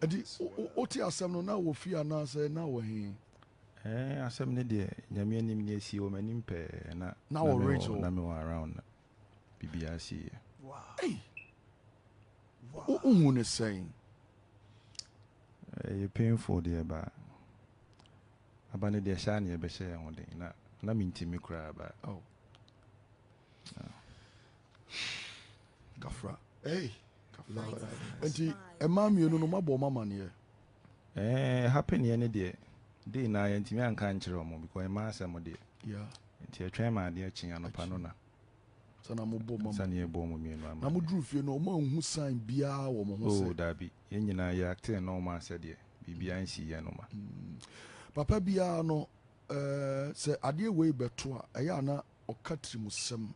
And Oti Asam now will fear now say now we Asam ne de nyame anim ne asi o manim pe na now Rachel na me around BBRC. Wow. Hey. Who is saying? Painful there, but abane de shani e be share on de na mintimi kura ba. Oh. Gafra. Hey. Gafra. Enti e mam you no mabo mama ne. Happen ye ne de. Dey na yentimi anka nkyere omo because e ma asem de. Yeah. Enti e twen ma de akyin anopa no na. Sana mo bo mama. Sana ye bo mo mienu ama. Na mo dru fie no mo hu sign bia wo mo ho se. Oh, dabi. Ye nyina ye acte no ma se de. Bibia nsi ye no ma. Papa bia no se ade we beto a eya na okatirimusem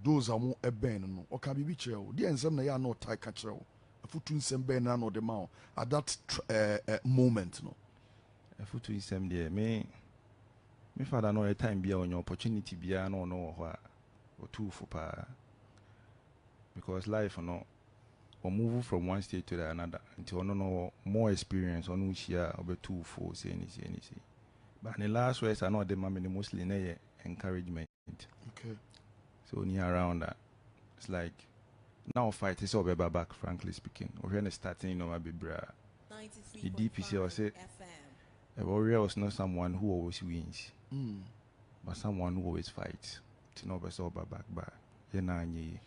those amu eben no oka bibi kire wo de ensem na ya na otai ka kire wo afutu nsem ben na no de ma at that moment no afutu nsem de me father no a time bia on opportunity bia no no ho a otufu pa because life no or move from one state to the another until no more experience on which year obetufu say any. But in the last words I know the mammy mostly na encouragement. Okay. So near around that, it's like now fight is over back, frankly speaking. We're gonna starting, you know, my big bra. The DPC was say a warrior was not someone who always wins, but someone who always fights. To know best over back, ye na nye.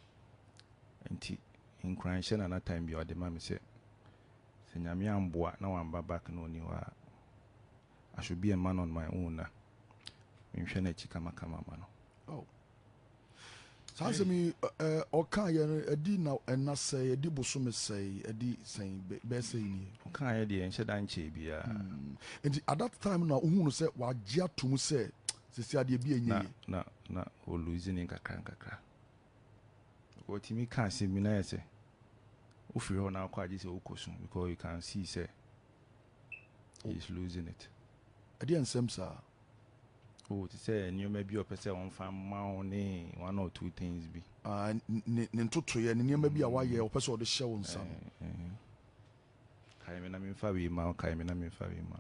And in crying, another time be the mammy said, "Senyami amboa now I'm back no ni wa. I should be a man on my own." Oh. So me oka ye edi na ena say edi bosom say edi saying be say ni oka ye de enche dan che bia and at that time na ohunu say wa gia tum say sisi ade bi enye na o losing kakra o timi kan se mi na ye say o free ho na akwa agi say o kosun because you can see say he is losing it ade ensem sa. Oh, to say you may be a person on farm money, one or two things be. Ninto ye, ni maybe a why ye or person the show on some. Kaimena min fabi ma, kaimena min fabi ma.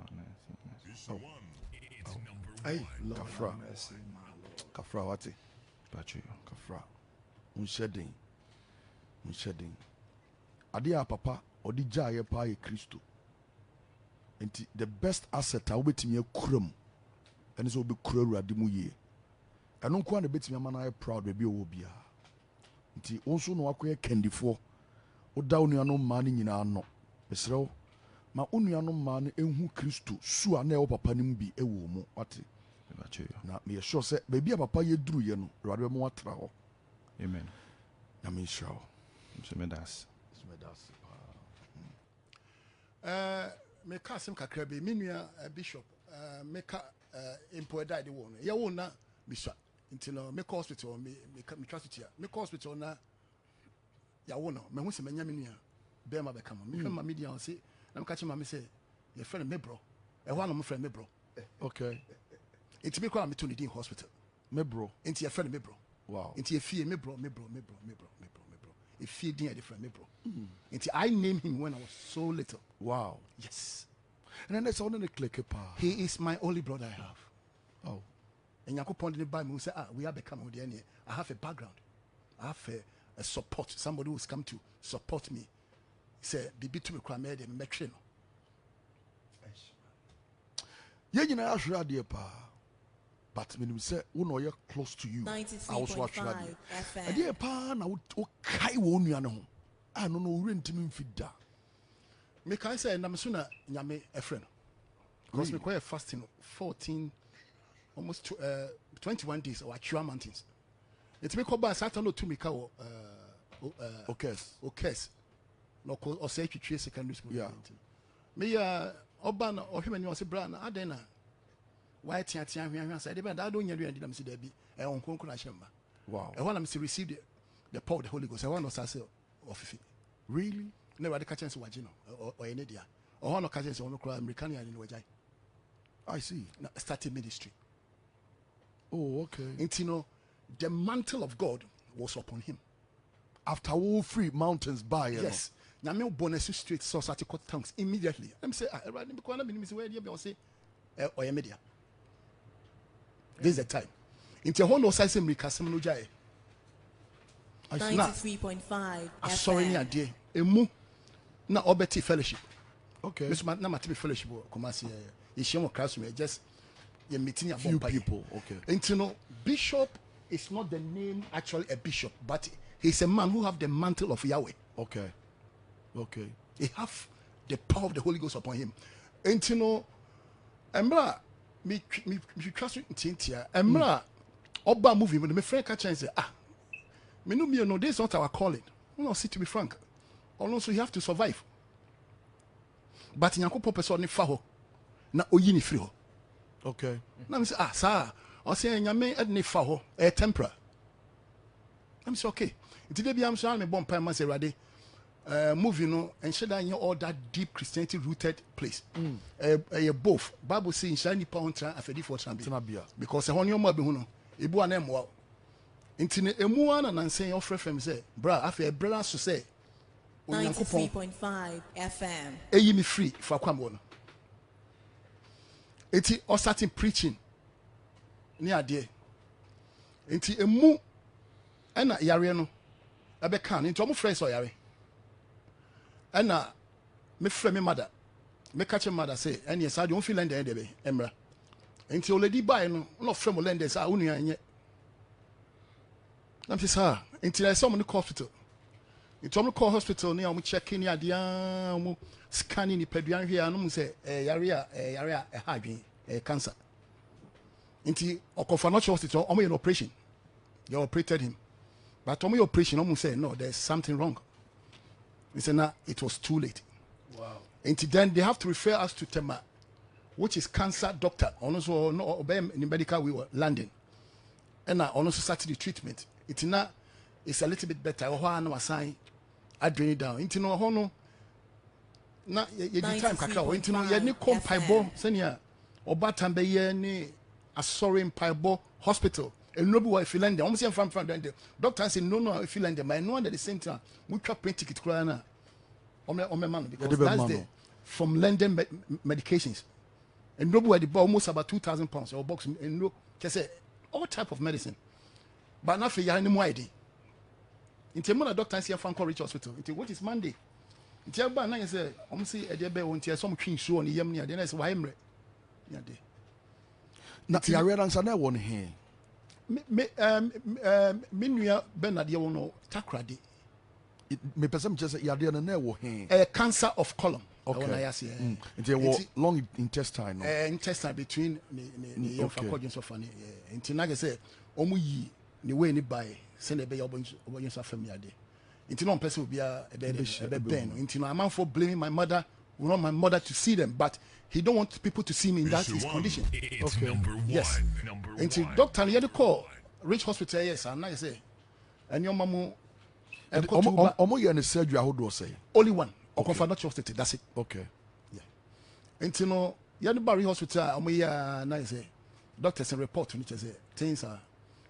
Hey, Kafra. Kafra, what it? Patrick. Kafra. Unshedding. Adia papa, or the jaya pa ye Christo. And the best asset I wait me a crumb. And it's all be cruel at the muye. I don't quite a bit me man proud baby obia. Nti also no akwa candy for o down no man nyina no. Besrew ma onua no man enhu Kristo su a na e papa nim bi e wo mu wate. Na me sure say baby papa ye duru ye no rade be mo atra ho. Amen. Na me sure. Medas. Me kasem kakra be me nua bishop me ka impo died the one ya won na bisha nti no me hospital me trust it me hospital na ya won no me hu se menya me nua be ma be kama me hwe ma media on say na me ka che ma me say ye friend me bro e ho no me friend me bro okay nti me kwa me to the hospital me bro nti ye friend me bro wow nti ye fie me bro e fie din a different me bro nti I named him when I was so little. Wow. Yes. And then there's only click pa. He is my only brother I have. Oh. And Nyarko pointed by me and say, we are becoming with the end. I have a background. I have a support. Somebody who's come to support me. He said, Bibi to me cry me and make sure. Yeah, you know, I should have pa. But when we say, we know you're close to you. I was watching that. And yeah, pa, now, okay, won't you know? I don't know, rent him feed that. Me can say, I'm sooner nyame a friend. Because me quite fasting 14, almost 21 days or 2 mountains. It's me call by Saturday to me call okay. No call or say you secondary school. Yeah. Me Oban or human you say brand Adena. Why tia say I don't you and them see there be a on Konkuna Shamba. Wow. I want them to receive the power of the Holy Ghost. I want to say of really? Never the catching wajino or any dia. Or no catching on the American in Wajai. I see. Starting ministry. Oh, okay. And you know, the mantle of God was upon him. After all free mountains by yes. Nyame bonus straight source at cut tongues immediately. Let me say, right, because I'm in where you say, or media. This is the time. Into a whole no size in Casam no Jai. 93.5. Sorry, near dear. A moo na obeti fellowship. Okay. This man, not my fellowship, Comasi. You show more class me, just you're meeting a few people. Okay. And you know, bishop is not the name actually a bishop, but he's a man who have the mantle of Yahweh. Okay. Okay. He have the power of the Holy Ghost upon him. And you know, Emra, me trust you in Tintia. Emra, Oba movie when my friend catch and say, me no, this is not our calling. No, see to be frank. Also, you have to survive. But in your purpose on the faho, na oyini free ho. Okay. Now me say, sir, I say nyame edne faho, tempera. I'm say okay. Today be am so me bomb pie man say ready. Movie no and share that all that deep Christianity rooted place. Both Bible say in shiny pound tran afedi for tran because e honyo ma be hu no ebu an emwa intine emu an na nsen ofre fam say bra afa bra so say 93.5 FM. Eyi me free for kwam no enti o starting preaching ni ade enti emu na yare no ebe kan enti o mo friends o yare and me friend me mother me catch a mother say and yes I don't feel like the be emra until already buy no friend mo lend say unu anye na me say until I saw me hospital into me call hospital ni am check in ya mo scanning ni peduan hwe anu say yare a hadwen cancer until okofa no hospital omo an operation they operated him but omo operation omo say no there's something wrong. He said, nah, it was too late. Wow. And then they have to refer us to Tema, which is cancer doctor. Also, no, in medical we were landing. And I also started the treatment. It's a little bit better. I was saying, I drain it down. Into no hono. Na ye time kakao. Into no ye ni kom paibo. Senya obatambe ye ni a sorry paibo hospital. And nobody will feel like almost from the doctor said no I feel like them I know at the same time we try print ticket crana on my man because that's the from London medications and nobody bought almost about 2,000 pounds or box and no just say all type of medicine but not for you anymore idea into when a doctor say from College Hospital into what is Monday into about now say almost see a debe until some clean show on the yemni then I say why am yeah day now you read answer that one here me nua Bernard ye wono takrade me person just ya de na wo he cancer of colon okay it's long intestine intestine between the faculties of any nti na say omu yi ni we ni buy se na be ya obonso so family ade nti no person obi a be ben nti no am for blaming my mother. We want my mother to see them, but he don't want people to see me in that his condition. Okay. Yes. Until doctor you had to call Rich Hospital, yes, and I say, and your mamu omo you surgery how do say? Only one. Or confirm not hospital. That's it. Okay. Yeah. Until no you had to Barry Hospital, omo ya na say doctors and report to say things are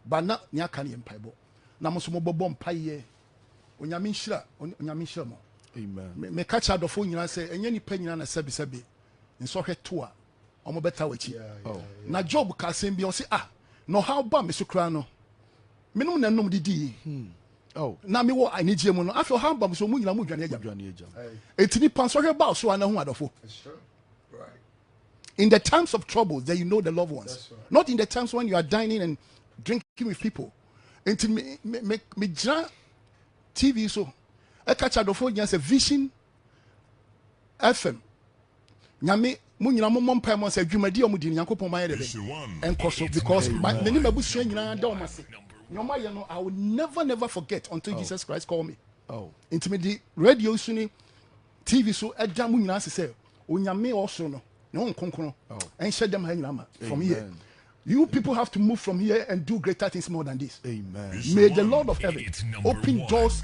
but not near can empire. Na mo so mo bobom paye. Onyame nhyira mo. Amen. Me catch out of phone nyina say enye ni pa nyina na sebi nso hwe to a omo beta wachi na job ka sem bi o say no how ba me so kra no me no na nom didi na me wo anigye mu no after how ba so mu nyina mu dwane agya etini pan so hwe ba so ana hu adofo. Right. In the times of trouble that you know the loved ones. Right. Not in the times when you are dining and drinking with people. Until me jra TV so I catch out the phone a Vision FM. Nyame mu nyina mo mpa mo say dwumadi omudi Nyankopon man yede and cause because many mabusua nyina da o mase. Nyoma ye no I will never forget until Jesus Christ call me. Intimate radio suni TV so edja mu nyina say onyame also no ne won konkron and share them nyina from here. You people have to move from here and do greater things more than this. Amen. May the Lord of heaven open doors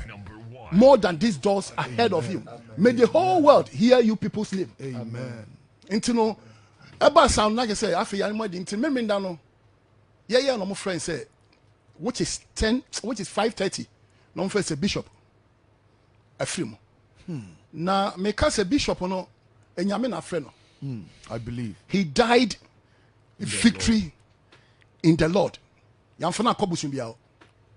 more than these doors ahead of you. May the whole world hear you people's name. Amen. Into no, eba sound like I say, afi yani mo di into me no. Yeah, no, my friend say, which is 5:30. No friend say bishop. afrim na meka say bishop no enyame na frɛ no I believe he died victory in the Lord yamfana kobusun bia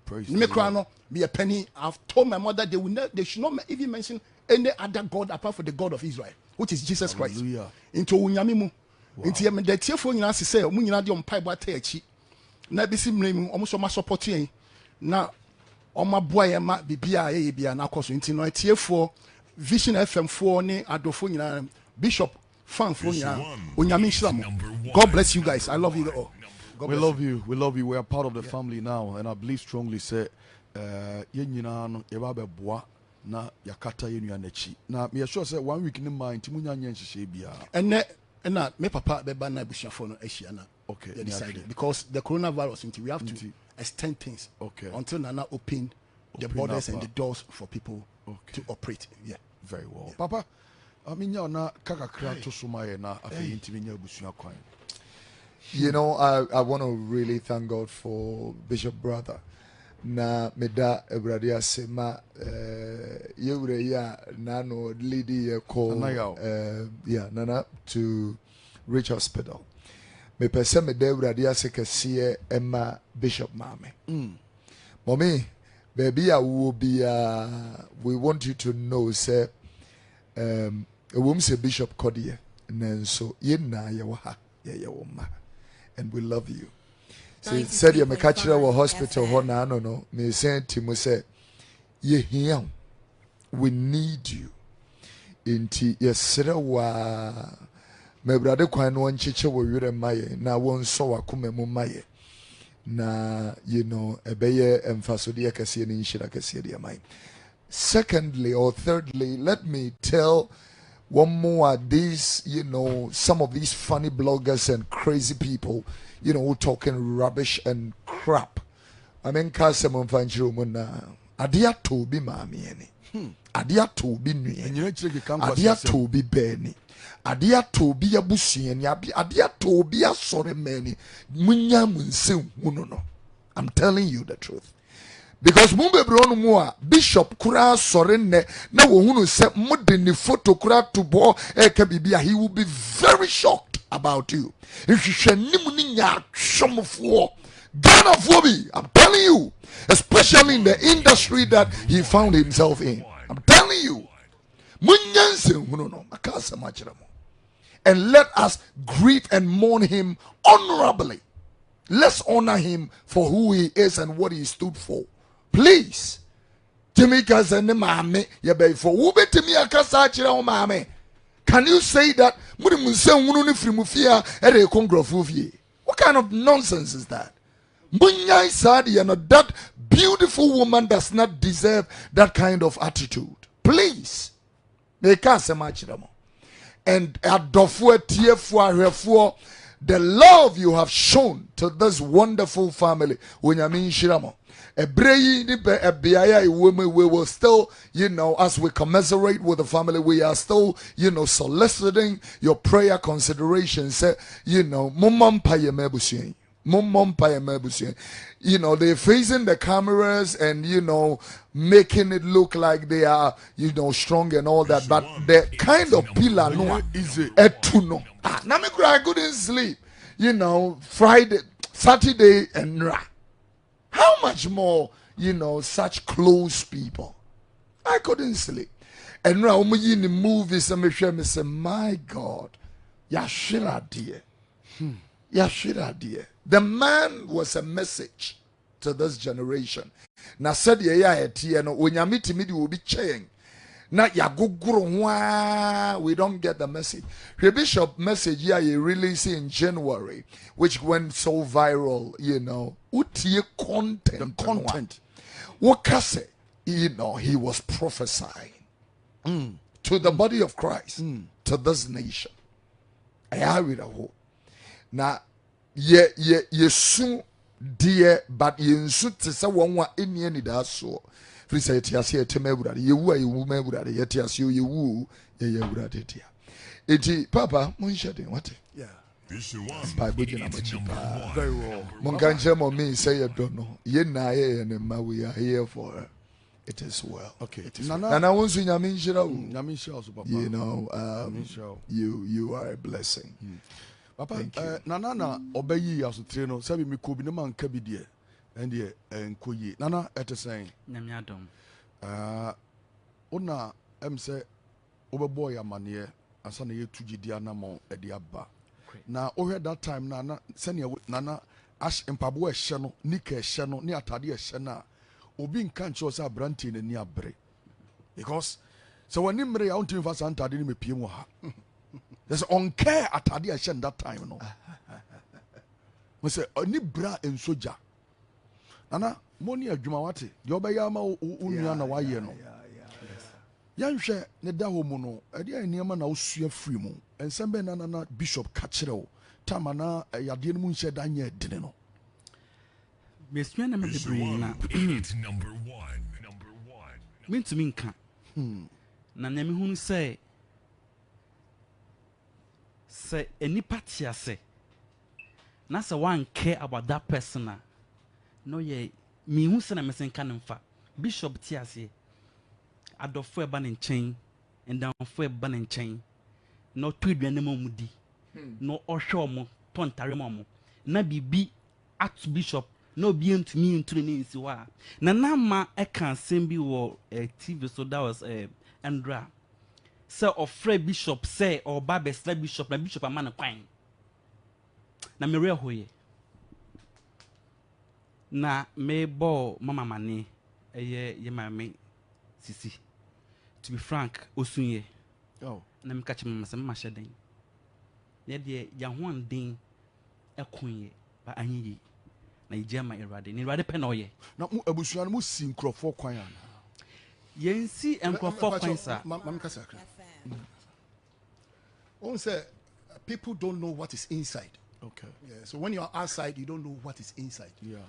praise me cry no be a penny. I've told my mother they should not even mention any other god apart from the God of Israel, which is Jesus Christ. Into unyame mu into ye the tiefo nyina se say mu nyina de ompai bo atachi na bisi mremu omo so ma support yen na oma boye ma bibia ye bia na akoso into no tiefo Vision FM 4 ne adofo nyina Bishop fan fo nyina unyame nhira. God bless you guys. I love you all. We love you. We love you. We are part of the family now, and I believe strongly say yenyina no yeba beboa na yakata yenu anachi. Na me sure say 1 week in mind timunya nya nhihye bia. And me papa beba na busuafo no ahia na. Okay. They decided because the coronavirus we have to extend things until Nana open the borders and the doors for people to operate. Yeah. Very well. Yeah. Papa, I mean you na kakakra to sumaye na afi intimi nya busua kwan. You know, I want to really thank God for Bishop Brother. Na meda ebradia sema yewre ya nano lady call nana to Rich Hospital. Me pese meda ebradia se kese Emma Bishop Mame. Mommy, baby will be we want you to know say a woman say Bishop Kodie and so yena ya waha ya woma. And we love you. So said you make our hospital hona no me say Timo say ye here we need you inti yesere wa me brade kwan no ncheche wo wire maye na won so wakoma mu maye na you know ebeye emfasode yakase ni nshira kase de mai. Secondly or thirdly, let me tell one more, these, you know, some of these funny bloggers and crazy people, you know, talking rubbish and crap. I mean, Kasemon Fanchumuna, Adia to be mammy, Adia to be new, Adia to be Benny, Adia to be a bussy, and Adia to be a sorry many, Munyamun Sim, no. I'm telling you the truth. Because mumbe brono mua Bishop kura sorenne na wohunu se mode ni photo kura to bo bibia, he will be very shocked about you. If you share nimu ni Nyarko Ghana phobi, I'm telling you, especially in the industry that he found himself in. I'm telling you. And let us grieve and mourn him honorably. Let's honor him for who he is and what he stood for. Please. Timika sende mame ya be for ube timia kasa chira o mame. Can you say that muri munse hunu ni frimufia ere kongrofufie? What kind of nonsense is that? Munya isadi you know, that beautiful woman does not deserve that kind of attitude. Please. Meka sema chira mo. And adofo tiefo ahwefo, the love you have shown to this wonderful family, Unyamin Shiramo. We will still, you know, as we commiserate with the family, we are still, you know, soliciting your prayer considerations. You know, you know, they're facing the cameras and, you know, making it look like they are, you know, strong and all that. But the kind of pillar, no, is etuno. I couldn't sleep, you know, Friday, Saturday, and how much more, you know, such close people? I couldn't sleep. And now I'm in the movies and me say, my God, Yashira dear. Yashira dear. The man was a message to this generation. Na said ya no when you meet me will be changing. Na ya guguru we don't get the message. The bishop message you released in January, which went so viral, you know. Utie content. The content. What kase, you know, he was prophesying to the body of Christ, to this nation. Now, ye soon dear, but ye soon to say one in any that so. Free say it yes here to me, you were you woman would yet yes you woo, ye would at it here. It Papa, Munshadin, what? Yeah. By Bujin very well. Monganjamo me say you don't know. Ye na and we are here for her. it is well. Okay. It is well. Nana wonsu nyame nhyira wo. Nyame nhyira wo papa. You know, you are a blessing. Papa, Nana na obeyi asotre no, sabi me ko bi ne man ka bi de. And the enkoyi. Nana etesen. Nyame adom. Ona say obeboy amane ansa na yetu gidia na mo e de aba. Na ohwe that time na sene nana ash empabo e hye no nika e hye no ne atade e hye na obi nka nche o say abrantie na ni abre. Because so when nimre ya untim fa santade ni mepie mu ha. There's on care atade e hye that time no. We say oni bra ensoja. Nana moni adwuma wate de obeya ma unua na waye no. Yanhwe ne da ho mu no ade aniema na osua free mu ensembe na bishop ka kirewo tama na yade no mu nhye da nya edene no mesua na me bebre na number 1 mentumi nka na nyame hunu sɛ enipa tiase na sɛ one care about that person no ye me hu sɛ na mesenka ne mfa bishop tiase adofo eba ne nkyɛn ndamfo eba ne nkyɛn na ɔtɔ aduane ma mu di na ɔhwɛ ɔmo tɔntare ma ɔmo na bibi at bishop na obi ntumi nturu ne nsi wa na ma ɛka asɛm bi wɔ TV so that was Andra sɛ ɔfrɛ bishop sɛ ɔba bɛsra bishop na bishop ama ne kwan na mere hoye na me bɔ mama mane ɛyɛ ye mame sisi. To be frank, osunye. Oh. Na me catch me some mashading. Yet ya one ding a queen, but I need na ijama irade. Ni rade penoye. Na mu abusuan mu si nkrofo kwan ana. Yen si nkrofo kwan sa. Mam kasa kra. On say people don't know what is inside. Okay. Yeah. So when you are outside, you don't know what is inside. Yeah.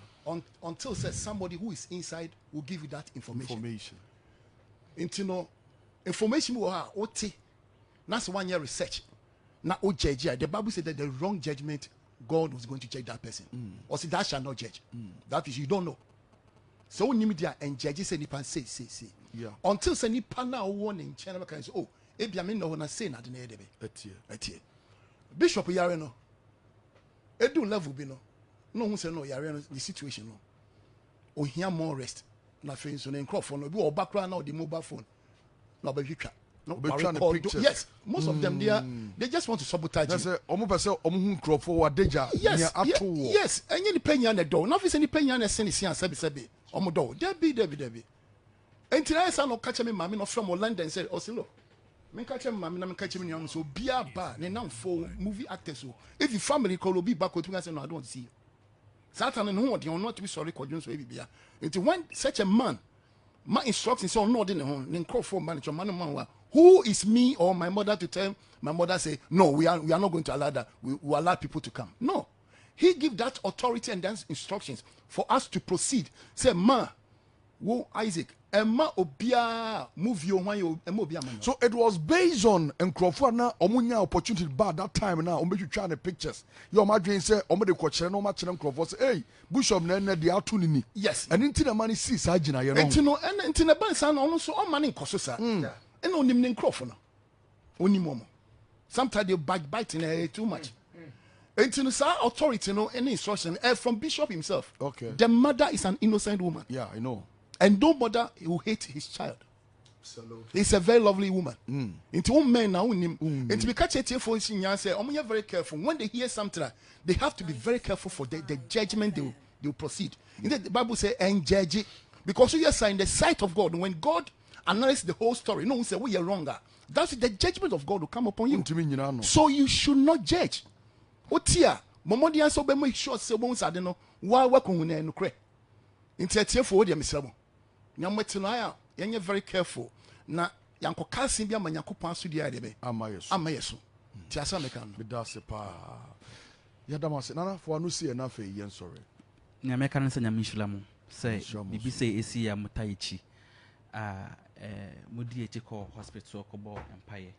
Until says somebody who is inside will give you that information. Into no information we are ot. That's 1 year research. Now o judge. The Bible said that the wrong judgment, God was going to judge that person. Or say that shall not judge. That is you don't know. So when media and judges any pan say. Yeah. Until say ni pan now warning channel can say, oh, ebi me no na say na de na edebe. Etie. Bishop yare no. Edu level bi no. No who say no yare no the situation no. O hear more rest. Na friends so na microphone no bi o background now the mobile phone. No be hwetwa. No be yes, most of them they just want to sabotage you. Say omo pese omo hu microphone wa deja near ato. Yes, enye ni penya na do. Na fi se ni penya na se ni sia sebe. Omo do. Debi. Entina esa no catch me mama no from London say Osilo. Me catch me mama na me catch me nyam so bia ba ne na for movie actors so. If your family call be back to say no I don't see you. Satan no ho de not to be sorry kodun so e bia. Until when such a man my instructions so no de ne ho ne crofo man man who is me or my mother to tell my mother say no we are not going to allow that we allow people to come. No, he give that authority and then instructions for us to proceed. Say ma wo Isaac Emma obia move you when you obia man. So it was based on nkrofo na omunya opportunity by that time now omo twa the pictures your madwen say omo de kwochere no ma kire nkrofo say hey bishop na na de atu ni. Yes, and inti man see sa gina ye no enti na ban sa no so o man nkoso sa and onim ne nkrofo no onim omo sometimes they backbiting too much. Enti no sa authority no any instruction from bishop himself. Okay, the mother is an innocent woman. Yeah, I know. And no mother will hate his child. Absolutely. It's a very lovely woman. Into one man now, and to be catch it for say, you're very careful. When they hear something, they have to be very careful for the judgment they will proceed. The Bible says, and judge it. Because you are in the sight of God. When God analyzes the whole story, no one say, we are wronger. That's the judgment of God will come upon you. So you should not judge. Otia, Momodian so be more short, so bones I don't know. Why work on no cre? Into for the miserable. Nyamwetinaya yenye very careful na yanko kasi bia manyakopan so dia de be amayeso ti asa meka no bedase pa ya damase nana fo anu sie na fe yen sorry nyameka nse nyamishula mu say bibi say esi ya mutaichi mudi echi ko hospital ko bo empire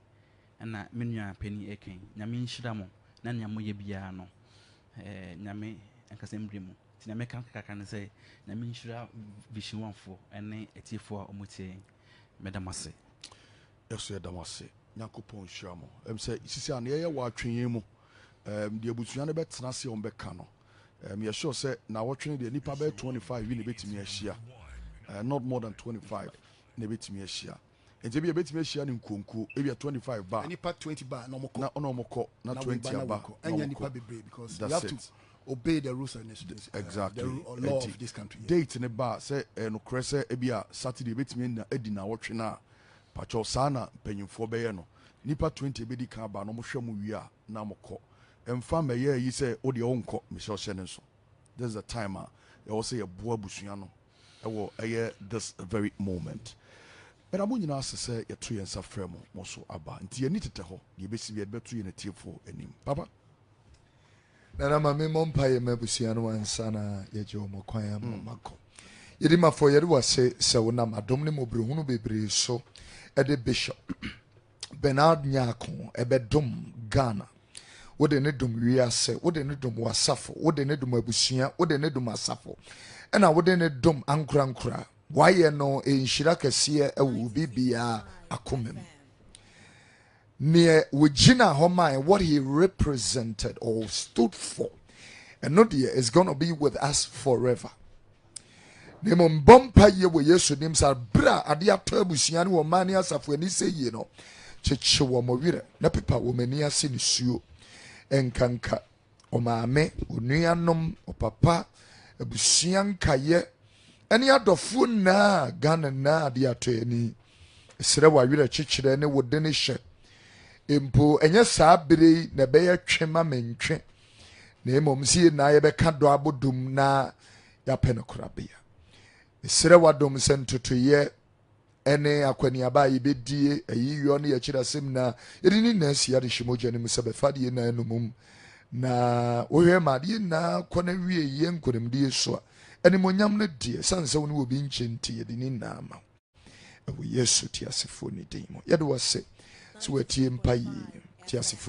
na menua pani eken nyamishira mu na nyamoye bia no nyame ankasa mbremu Tina meka kaka ne say na me nhyira vision one for ene etiefo a omutie medamase. Yeso yedamase. Nyankopon hyira mo. Say sisi an ye wa atwen mu. The abusua ne betena se on beka no. Me sure say na watching the nipa be 25 we ne betimi ahia. Not more than 25 ne betimi ahia. Enti be betimi ahia ne nkonko e be 25 ba. Nipa 20 ba no moko. Na ono moko na 20 ba. Anya nipa bebre because you have to obey the rules and regulations. Exactly. The law of this country. Date ne ba say no krese e bia Saturday betimi na edi na watching na pacho sana panyimfo be ye no. Nipa 20 be di kan ba no mo hwe mo wi a na moko. Emfa me ye yi say o de onko me so hye ne so. This is the time you also say boa busua no. Ewo eye this very moment. But amu nyina say ye to yensa frem mo so aba. Nti ye ni tete ho, ye besi be beto ye netiefo anim. Papa. Na ma me mompa ye mabusua no ansa na ye je omo kwan am mako. Ye di ma for ye wa se wonam adom ne mobrehunu bebre so e de Bishop Bernard Nyarko ebe dom Ghana. Wode ne dom wiase, wode ne dom wasafo, wode ne dom abusua, wode ne dom asafo. Ena wode ne dom ankura waye no enhyira kese ewu bibia akomem. Ne wogina homa what he represented or stood for. And no dear is going to be with us forever. Ne mom bompa ye wo Yesu nim sa bra ade ato abusua ne wo mani asafo ani se ye no. Cheche wo mo wire na pepa wo mani ase ne suo. Enkanka omame onuanom opapa abusua nkaye eni adofo na Ghana na ade atoni sere wa wire chichire ne wode ne hye empo enye saa bere na be ye twema mentwe na emomsie na ye be ka do abodum na ya pene korabia sere wa dom sentotoye ene akwani aba yibedie ayiyo ne yakirasem na yedini na asia de hyemoja ne musebe fade na enumum na ohwe made na kona wie ye nkonemdie so ene monyam ne die sanse woni obi nchenti yedini na ama ewo Yesu ti asefo ni dimo yede wose so watie mpa yi ti asefo